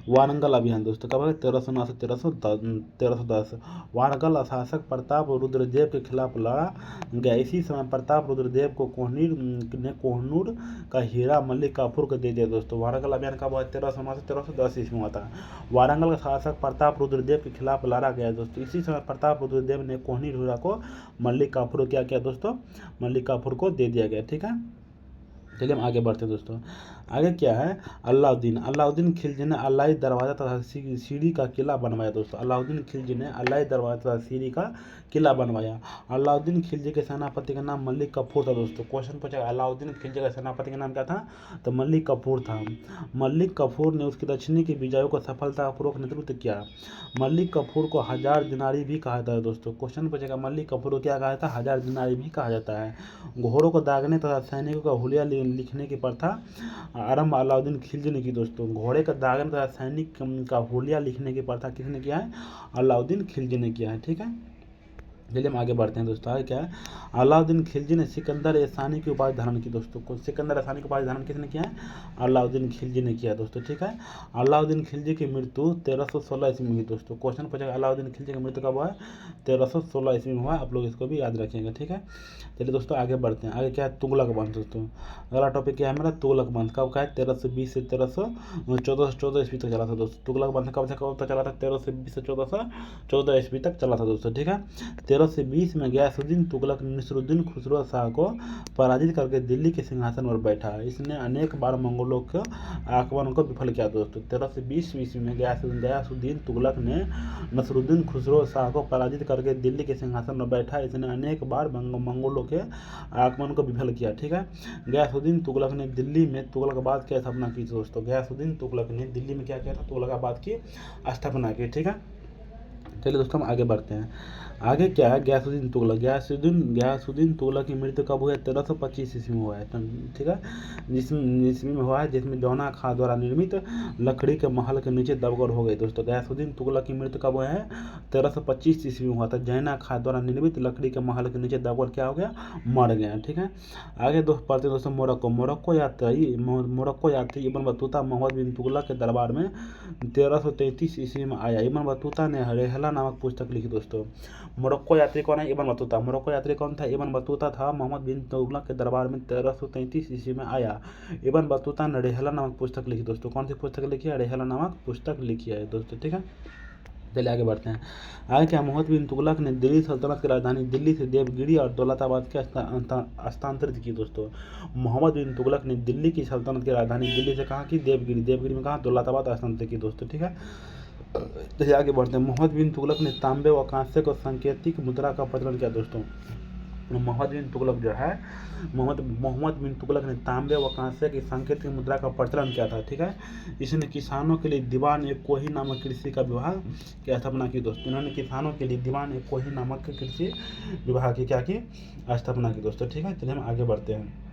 वारंगल अभियान दोस्तों। कब है, 1309 से 1310 वारंगल शासक प्रताप रुद्रदेव के खिलाफ लड़ा गया। इसी समय प्रताप रुद्रदेव को कोहनूर का हीरा मलिक काफूर को दे दिया दोस्तों। वारंगल अभियान कब हुआ, 1309 से 1310 ईस्वी में हुआ था। वारंगल का शासक प्रताप रुद्रदेव के खिलाफ लड़ा गया दोस्तों। इसी समय प्रताप रुद्रदेव ने कोहनूर हीरा को मलिक काफूर को क्या किया दोस्तों, मलिक काफूर को दे दिया गया। ठीक है, चलिए हम आगे बढ़ते हैं दोस्तों। आगे क्या है, अलाउद्दीन खिलजी ने अलाई दरवाजा तथा सीढ़ी का किला बनवाया दोस्तों। अलाउद्दीन खिलजी ने अलाई दरवाजा तथा सीढ़ी का किला बनवाया। अलाउद्दीन खिलजी के सेनापति का नाम मलिक कफूर था दोस्तों। क्वेश्चन पूछा, अलाउद्दीन खिलजी का सेनापति का नाम क्या था, तो मलिक कफूर था। मलिक कफूर ने उसकी दक्षिणी की विजयों को सफलतापूर्वक नेतृत्व किया। मलिक कफूर को 1000 दिनारी भी कहा जाता है दोस्तों। क्वेश्चन पूछेगा, मलिक कफूर को क्या कहा जाता है, 1000 दिनारी भी कहा जाता है। घोड़ों को दागने तथा सैनिकों का हुलिया लिखने की प्रथा आरंभ अलाउद्दीन खिलजी ने की दोस्तों। घोड़े का दागन तथा सैनिक का हुलिया लिखने की प्रथा किसने किया है, अलाउद्दीन खिलजी ने किया है। ठीक है, चलिए हम आगे बढ़ते हैं दोस्तों। आगे क्या है, अलाउद्दीन खिलजी ने सिकंदर एसानी की उपाधि धारण की दोस्तों। सिकंदर एसानी की उपाधि धारण किसने किया है, अलाउद्दीन खिलजी ने किया दोस्तों। ठीक है, अलाउद्दीन खिलजी की मृत्यु 1316 ईस्वी में हुई दोस्तों। क्वेश्चन पूछेगा, अलाउद्दीन खिलजी की मृत्यु कब हुआ है, 1316 ईस्वी में हुआ है। आप लोग इसको भी याद रखेंगे। ठीक है, चलिए दोस्तों आगे बढ़ते हैं। आगे क्या है, तुगलक वंश दोस्तों। अगला टॉपिक क्या है मेरा, तुगलक वंश। कब का है, 1320 से 1314 ईस्वी तक चला था दोस्तों। तुगलक वंश कब से कब तक चला था, 1320 से 1414 ईस्वी तक चला था दोस्तों। ठीक है, 1320 में गयासुद्दीन तुगलक ने नसीरुद्दीन खुसरो शाह को पराजित करके दिल्ली के सिंहासन पर बैठा। इसने अनेक बार मंगोलों के आक्रमण को विफल किया दोस्तों। 1320 ईस्वी में गयासुद्दीन तुगलक ने नसीरुद्दीन खुसरो शाह को पराजित करके दिल्ली के सिंहासन पर बैठा। इसने अनेक बार मंगोलों के आक्रमण को विफल किया। ठीक है, गयासुद्दीन तुगलक ने दिल्ली में तुगलकाबाद की स्थापना की थी दोस्तों। गयासुद्दीन तुगलक ने दिल्ली में क्या किया था, तुगलकाबाद की स्थापना की। ठीक है, चलिए दोस्तों हम आगे बढ़ते हैं। आगे क्या है, गयासुद्दीन तुगलक की मृत्यु कब हुई है, 1325 ईस्वी में हुआ है। ठीक है, ईस्वी में हुआ है, जिसमें जौना खां द्वारा निर्मित लकड़ी के महल के नीचे दबकर हो गई दोस्तों। गयासुद्दीन तुगलक की मृत्यु कब हुआ है, 1325 ईस्वी में हुआ था। जैना खां द्वारा निर्मित लकड़ी के महल के नीचे दबकर क्या हो गया, मर गया। ठीक है, आगे पढ़ते हैं दोस्तों। मोरक्को यात्री इब्न बतूता मोहम्मद बिन तुगलक के दरबार में 1333 ईस्वी में आया। इब्न बतूता ने रेहला नामक पुस्तक लिखी दोस्तों। मोरक्को यात्री कौन है, इब्न बतूता। मोरक्को यात्री कौन था, इब्न बतूता था। मोहम्मद बिन तुगलक के दरबार में 1333 ईस्वी में आया। इब्न बतूता ने रेहला नामक पुस्तक लिखी दोस्तों। कौन सी पुस्तक लिखी है, रेहला नामक पुस्तक लिखी है दोस्तों। ठीक है, चलिए आगे बढ़ते हैं। आगे क्या, मोहम्मद बिन तुगलक ने दिल्ली सल्तनत की राजधानी दिल्ली से देवगिरी और दौलताबाद के हस्तांतरित की दोस्तों। मोहम्मद बिन तुगलक ने दिल्ली की सल्तनत की राजधानी दिल्ली से कहाँ की, देवगिरी में कहाँ, दौलताबाद हस्तांतरित की दोस्तों। ठीक है, चलिए आगे बढ़ते हैं। मोहम्मद बिन तुगलक ने तांबे व कांसे को सांकेतिक मुद्रा का प्रचलन किया दोस्तों। मोहम्मद बिन तुगलक जो है, मोहम्मद बिन तुगलक ने तांबे व कांसे की सांकेतिक मुद्रा का प्रचलन किया था। ठीक है, इसने किसानों के लिए दीवान एक कोही नामक कृषि का विभाग की स्थापना की दोस्तों। इन्होंने किसानों के लिए दीवान एक कोही नामक कृषि विभाग की क्या की, स्थापना की दोस्तों। ठीक है, चलिए हम आगे बढ़ते हैं।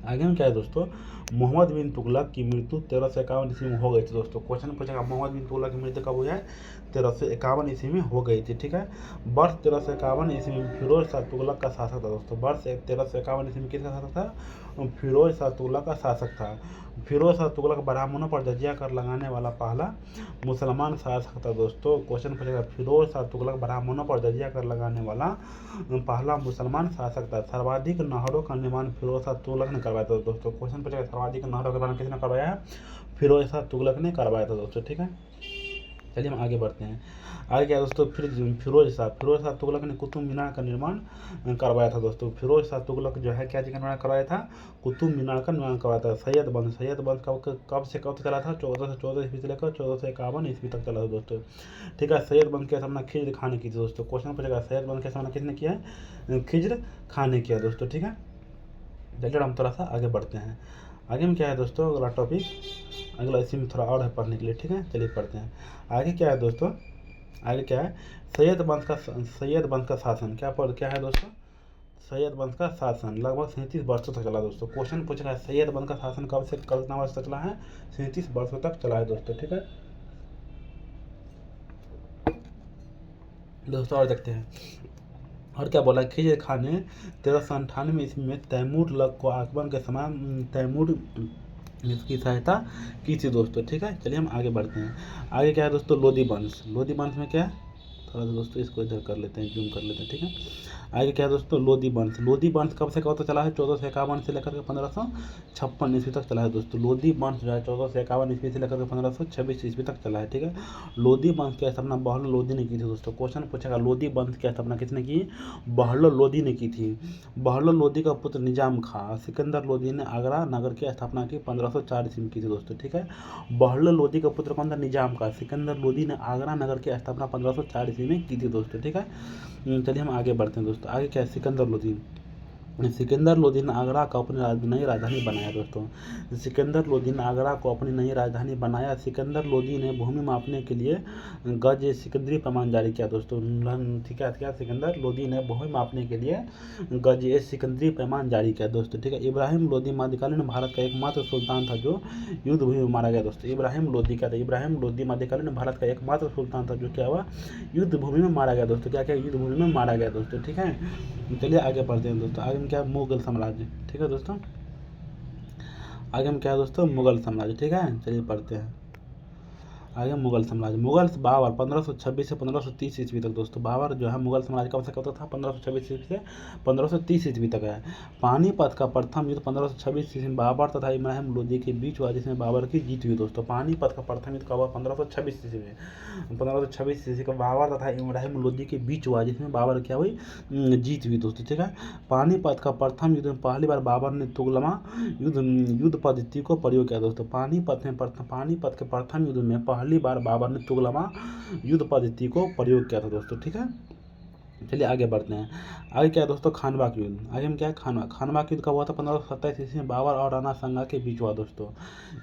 आगे में क्या है दोस्तों, मोहम्मद बिन तुगलक की मृत्यु 1351 ईस्वी में हो गई थी दोस्तों। क्वेश्चन पूछेगा, मोहम्मद बिन तुगलक की मृत्यु कब हुई है, 1351 ईस्वी में हो गई थी। ठीक है, वर्ष 1351 ईस्वी में फिरोज शाह तुगलक का शासक था दोस्तों। वर्ष 1351 ईस्वी में किसका शासक था, फिरोज शाह तुगलक का शासक था। फिरोज शाह तुगलक ब्राह्मणों पर जजिया कर लगाने वाला पहला मुसलमान शासक था दोस्तों। क्वेश्चन पूछेगा, फिरोज शाह तुगलक ब्राह्मणों पर जजिया कर लगाने वाला पहला मुसलमान शासक था। सर्वाधिक नहरों का निर्माण फिरोज शाह तुगलक ने करवाया था दोस्तों। क्वेश्चन पूछेगा, सर्वाधिक नहरों का निर्माण किसने करवाया है, फिरोज शाह तुगलक ने करवाया था दोस्तों। ठीक है, चलिए हम आगे बढ़ते हैं। आगे क्या दोस्तों, फिर फिरोज शाह तुगलक ने कुतुब मीनार का निर्माण करवाया था दोस्तों। फिरोज शाह तुगलक जो है क्या चीज़ का निर्माण करवाया था, कुतुब मीनार का निर्माण करवाया था। सैयद बंद कब से कब तक चला था, 1414 ईस्वी से लेकर 1451 ईस्वी तक चला था दोस्तों। ठीक है, सैयद बंद की स्थापना खिज्र खान ने की थी दोस्तों। क्वेश्चन पूछेगा, सैयद बंद की स्थापना किसने किया है, खिज्र खान ने किया दोस्तों। ठीक है, चलिए हम थोड़ा सा आगे बढ़ते हैं। आगे में क्या है दोस्तों, अगला टॉपिक, अगला इसी में थोड़ा और है पढ़ने के लिए, ठीक है। चलिए पढ़ते हैं। आगे क्या है दोस्तों, आगे क्या है, सैयद वंश का शासन, क्या है दोस्तों, सैयद वंश का शासन लगभग 37 वर्षों तक चला दोस्तों। क्वेश्चन पूछ रहा है सैयद वंश का शासन कब से कितना वर्ष तक चला है, 37 वर्षों तक चला है दोस्तों, ठीक है दोस्तों। और देखते हैं और क्या बोला, खिजर खान ने 1398 ईस्वी में तैमूर लग को अकबर के समान तैमूर इसकी सहायता की थी दोस्तों, ठीक है। चलिए हम आगे बढ़ते हैं। आगे क्या है दोस्तों, लोधी वंश। लोधी वंश में क्या है, थोड़ा सा दोस्तों इसको इधर कर लेते हैं, जूम कर लेते हैं, ठीक है। आगे क्या है दोस्तों, लोधी वंश। लोधी वंश कब से कब तक चला है, 1451 से लेकर के 1556 ईस्वी तक चला है दोस्तों। लोधी वंश जो है 1451 ईस्वी से लेकर के 1526 ईस्वी तक चला है, ठीक है। लोधी वंश की स्थापना बहलो लोधी ने की थी दोस्तों। क्वेश्चन पूछेगा लोधी वंश की स्थापना किसने की, बहलो लोधी ने की थी। बहलो लोधी का पुत्र निजाम खां सिकंदर लोधी ने आगरा नगर की स्थापना की 1504 ईस्वी में की थी दोस्तों, ठीक है। बहलो लोधी का पुत्र कौन था, निजाम खां सिकंदर लोधी ने आगरा नगर की स्थापना 1504 ईस्वी में की थी दोस्तों, ठीक है। चलिए हम आगे बढ़ते हैं दोस्तों। आगे क्या है, सिकंदर लोधी। सिकंदर लोधी ने आगरा को अपनी नई राजधानी बनाया दोस्तों। सिकंदर लोधी ने आगरा को अपनी नई राजधानी बनाया। सिकंदर लोधी ने भूमि मापने के लिए गज सिकंदरी पैमान जारी किया दोस्तों, ठीक है। क्या सिकंदर लोधी ने भूमि मापने के लिए गज सिकंदरी पैमान जारी किया दोस्तों, ठीक है। इब्राहिम लोधी मध्यकालीन भारत का एकमात्र सुल्तान था जो युद्ध भूमि में मारा गया दोस्तों। इब्राहिम लोधी क्या था, इब्राहिम लोधी मध्यकालीन भारत का एकमात्र सुल्तान था जो क्या हुआ, युद्ध भूमि में मारा गया दोस्तों। क्या क्या, युद्ध भूमि में मारा गया दोस्तों, ठीक है। चलिए आगे बढ़ते हैं दोस्तों। आगे में क्या, मुगल साम्राज्य, ठीक है दोस्तों। आगे में क्या है दोस्तों, मुगल साम्राज्य, ठीक है। चलिए पढ़ते हैं। आगे मुगल साम्राज्य। मुगल बाबर 1526 से 1530 ईस्वी तक दोस्तों। बाबर जो है मुगल साम्राज्य कब से कब तक था, 1526 ईस्वी से 1530 ईस्वी तक है। पानीपत का प्रथम युद्ध 1526 ईस्वी में बाबर तथा इब्राहिम लोदी के बीच हुआ जिसमें बाबर की जीत हुई दोस्तों। पानीपत का प्रथम युद्ध कब हुआ, 1526 ईस्वी में। 1526 ईस्वी का बाबर तथा इब्राहिम लोदी के बीच हुआ जिसमें बाबर क्या हुई, जीत हुई दोस्तों, ठीक है। पानीपत का प्रथम युद्ध में पहली बार बाबर ने तुगलमा युद्ध पद्धति को प्रयोग किया दोस्तों। पानीपत के प्रथम युद्ध में पहली बार बाबर ने तुगलमा युद्ध पद्धति को प्रयोग किया था दोस्तों, ठीक है। चलिए आगे बढ़ते हैं। आगे क्या है दोस्तों, खानवा का युद्ध। आगे में क्या है, खानवा का युद्ध कब हुआ था, 1527 ईस्वी में बाबर और राणा सांगा के बीच हुआ दोस्तों।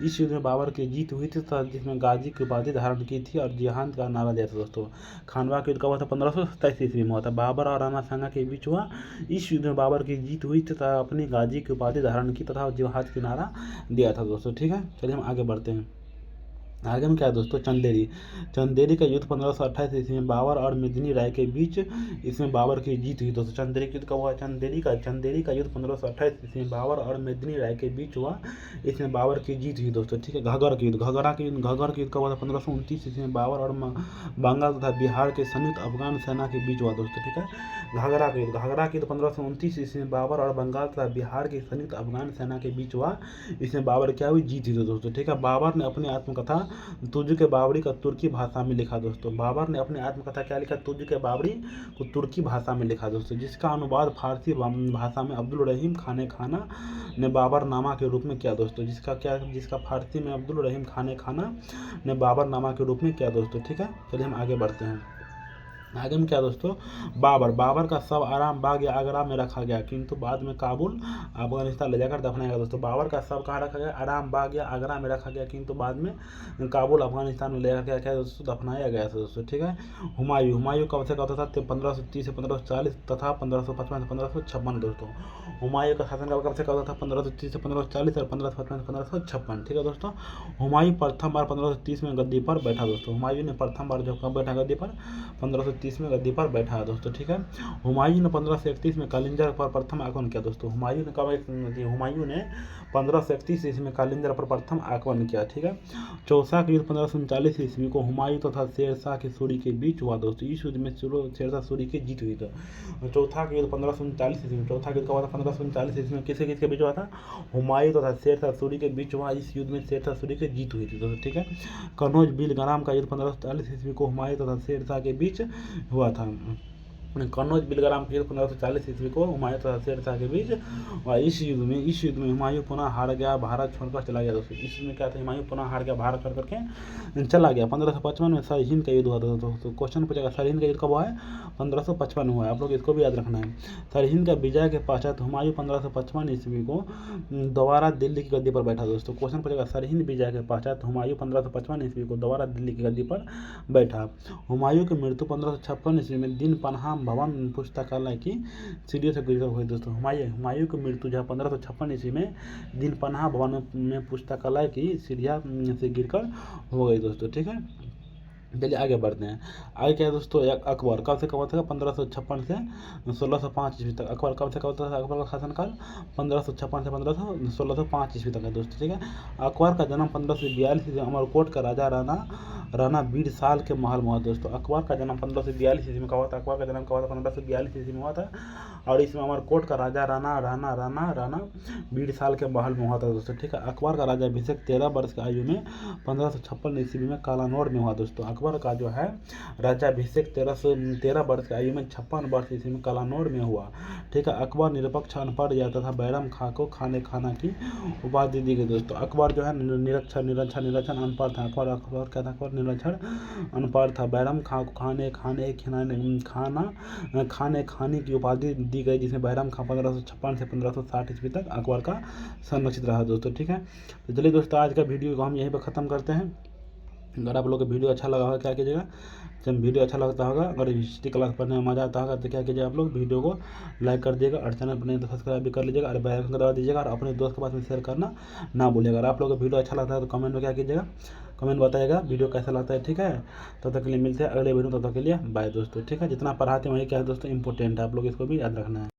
इस युद्ध में बाबर की जीत हुई थी जिसमें गाजी की उपाधि धारण की थी और जिहाद का नारा दिया था दोस्तों। खानवा का युद्ध कब हुआ था, 1527 ईस्वी में हुआ था। बाबर और राणा सांगा के बीच हुआ। इस युद्ध में बाबर की जीत हुई तथा अपनी गाजी की उपाधि धारण की तथा जिहाद की नारा दिया था दोस्तों, ठीक है। चलिए हम आगे बढ़ते हैं। आगे में क्या है दोस्तों, चंदेरी का युद्ध 1528 ईस्वी में बाबर और मेदिनी राय के बीच, इसमें बाबर की जीत हुई दोस्तों। चंदेरी का युद्ध कब हुआ, चंदेरी का युद्ध 1528 ईस्वी में बाबर और मेदिनी राय के बीच हुआ, इसमें बाबर की जीत हुई दोस्तों, ठीक है। घगर का युद्ध कब हुआ था, 1529 ईस्वी में बाबर और बंगाल तथा बिहार के संयुक्त अफगान सेना के बीच हुआ दोस्तों, ठीक है। घाघरा का युद्ध 1529 ईस्वी में बाबर और बंगाल तथा बिहार के संयुक्त अफगान सेना के बीच हुआ, इसमें बाबर क्या हुई, जीत हुई दोस्तों, ठीक है। बाबर ने अपनी आत्मकथा तुर्क के बाबरी का तुर्की भाषा में लिखा दोस्तों। बाबर ने अपनी आत्मकथा क्या लिखा, तुर्क के बाबरी को तुर्की भाषा में लिखा दोस्तों, जिसका अनुवाद फारसी भाषा में अब्दुल रहीम खाने खाना ने बाबर नामा के रूप में किया दोस्तों। जिसका फारसी में अब्दुल रहीम खाने खाना ने बाबर नामा के रूप में किया दोस्तों, ठीक है। चलिए हम आगे बढ़ते हैं। आगे में क्या दोस्तों, बाबर का शव आराम बाग या आगरा में रखा गया किंतु बाद में काबुल अफगानिस्तान ले जाकर दफनाया गया दोस्तों। बाबर का शव कहाँ रखा गया, आराम बाग या आगरा में रखा गया किंतु बाद में काबुल अफगानिस्तान में ले जाकर क्या दोस्तों, दफनाया गया था दोस्तों, ठीक है। हुमायूं कब से कब था, 1530 से 1540 तथा 1555 से 1556 दोस्तों। हुमायूं का शासन कब से कब था, 1530 से 1540 और 1555 से 1556, ठीक है दोस्तों। हुमायूं प्रथम बार 1530 में गद्दी पर बैठा दोस्तों। हुमायूं ने प्रथम बार जब कब बैठा गद्दी पर, 1530 में गद्दी पर बैठा है दोस्तों, ठीक है। हुमायूं ने 1531 में कालिंजर पर प्रथम आक्रमण किया दोस्तों। हुमायूं ने 1531 ईस्वी में कालिंजर पर प्रथम आक्रमण किया, ठीक है। चौसा का युद्ध 1539 ईस्वी को हुमायूं तथा शेरशाह की सूरी के बीच हुआ दोस्तों। इस युद्ध में शेरशाह सूरी की जीत हुई थी। चौथा का युद्ध 1539 ईस्वी में, चौथा का युद्ध कब हुआ था, 1539 ईस्वी में किसके बीच हुआ था, हुमायूं तथा शेरशाह सूरी के बीच हुआ। इस युद्ध में शेरशाह सूरी की जीत हुई थी दोस्तों, ठीक है। कनौज बिलग्राम का युद्ध 1540 ईस्वी को हुमायूं तथा शेरशाह के बीच हुआ था। कन्नौज बिलग्राम के युद्ध 1540 ईस्वी को हुमायूं तथा शेर शाह के बीच, और इस युद्ध में हुमायूं पुनः हार गया, भारत छोड़कर चला गया दोस्तों। इस में क्या था, हुमायूं पुनः हार गया, भारत छोड़ करके चला गया। 1555 में सरहिंद का युद्ध हुआ था दोस्तों। क्वेश्चन पूछेगा सरहिंद का युद्ध कब हुआ है, 1555 में हुआ है, आप लोग इसको भी याद रखना है। सरहिंद का विजय के पश्चात हुमायूं 1555 ईस्वी को दोबारा दिल्ली की गद्दी पर बैठा दोस्तों। क्वेश्चन पूछेगा सरहिंद विजय के पश्चात हुमायूं 1555 ईस्वी को दोबारा दिल्ली की गद्दी पर बैठा। हुमायूं की मृत्यु 1556 ईस्वी में दिन पनाह भवन पुस्तकालय की सीढ़ियों से गिरकर हुई दोस्तों। हुमायूं की मृत्यु जो है 1556 ईस्वी में दिन पनाह भवन में पुस्तकालय की सीढ़ियाँ से गिरकर हो गई दोस्तों। ठीक है, चलिए आगे बढ़ते हैं। आगे क्या है दोस्तों, अकबर कब से कब होता है, 1556 से 1605 ईस्वी तक। अकबर कब से कब होता है, अकबर का शासनकाल 1556 से 1605 ईस्वी तक है दोस्तों। ठीक है, अकबर का जन्म 1542 ईस्वी अमरकोट का राजा राणा बीरसाल के महल में हुआ दोस्तों। अकबर का जन्म 1542 ईस्वी में कब हुआ था, अकबर का जन्म कब हुआ था, 1542 ईस्वी में हुआ था, और इसमें अमरकोट का राजा राणा बीरसाल के महल में हुआ था दोस्तों। ठीक है, अकबर का राज्याभिषेक 13 वर्ष की आयु में 1556 ईस्वी में कालानौर में हुआ दोस्तों। अकबर का जो है राज्याभिषेक 13 वर्ष की आयु में 56 वर्ष ईस्वी में कालानौर में हुआ। ठीक है, अकबर निरपक्ष अनपढ़ या तथा बैरम खां को खाना की उपाधि दी गई दोस्तों। अकबर जो है निरक्षर अनपढ़ था। अकबर क्या था, अकबर निरक्षर अनपढ़ था। बैरम खां को खाने की उपाधि दी गई, जिसमें बैरम खां 1556 से 1560 ईस्वी तक अकबर का संरक्षित रहा दोस्तों। ठीक है, तो चलिए दोस्तों आज का वीडियो को हम यहीं पर ख़त्म करते हैं। अगर आप लोग को वीडियो अच्छा लगा होगा क्या कीजिएगा, जब वीडियो अच्छा लगता होगा, अगर हिस्ट्री क्लास पढ़ने में मजा आता होगा तो क्या कीजिएगा, आप लोग वीडियो को लाइक कर दीजिएगा और चैनल पर नहीं तो सब्सक्राइब भी कर लीजिएगा और बेल आइकन दबा दीजिएगा और अपने दोस्त के पास में शेयर करना ना भूलिएगा। अगर आप लोग को वीडियो अच्छा लगता है तो कमेंट में क्या कीजिएगा, कमेंट बताइएगा वीडियो कैसा लगता है। ठीक है, तब तक के लिए मिलते हैं अगले वीडियो, तब तक के लिए बाय दोस्तों। ठीक है, जितना पढ़ाते हैं वही क्या है दोस्तों इंपॉर्टेंट है, आप लोग इसको भी याद रखना है।